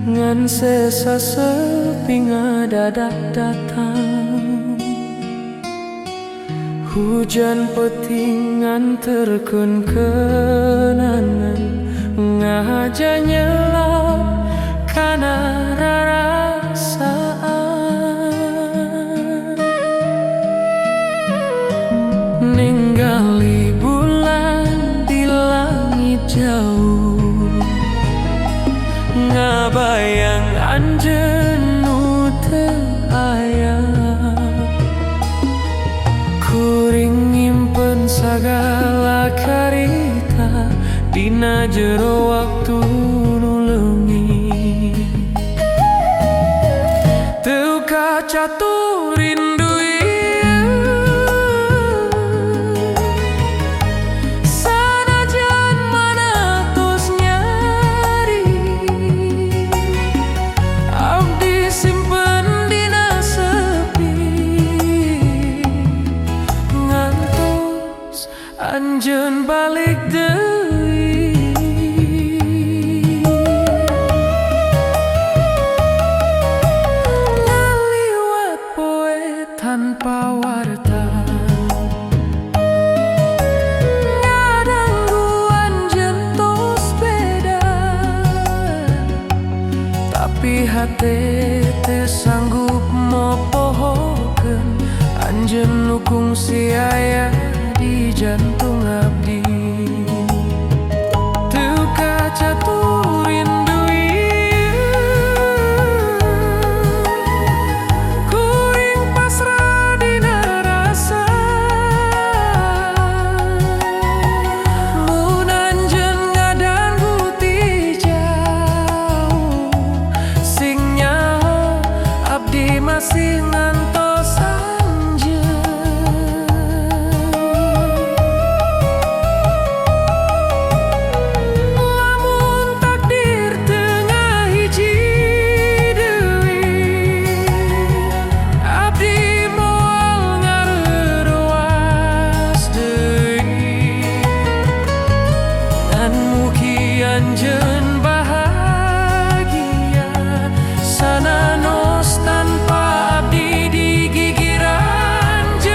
Ngan sesa sepi ngadadak datang, hujan petingan terkun kenangan, ngaja nyelap kana rarasaan. Ninggali bulan di langit jauh, ngabayang anjeun nu teu aya. Kuring nyimpen sagala karita dina jero waktu nu leungit. Teu kacatur rindu ieu, sanajan mana tos nyari. Abdi simpen dina sepi, ngantos anjeun balik deui. Ngaliwat poe tanpa warta, ngadanggu anjeun tos beda, tapi hate teu sanggup mopohokeun anjeun nu kungsi aya di jantung abdi. Teu kacatur rindu ieu, kuring pasrah dina rasa. Mun anjeun ngadanggu ti jauh, sing nyaho abdi masih ngantos anjeun. Lamun takdir teu ngahiji deui, abdi moal ngareurewas deui. Ngan mugi anjeun bahagia, sananos tanpa abdi di gigir anjeun.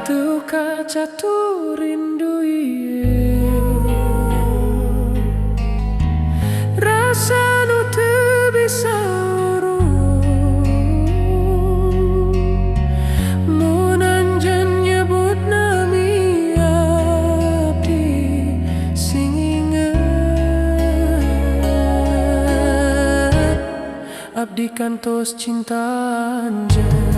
Teu kacatur rindu ieu, rasa nu teu bisa urung. Mun anjeun nyebut nami abdi sing inget, abdi kantos cinta anjeun.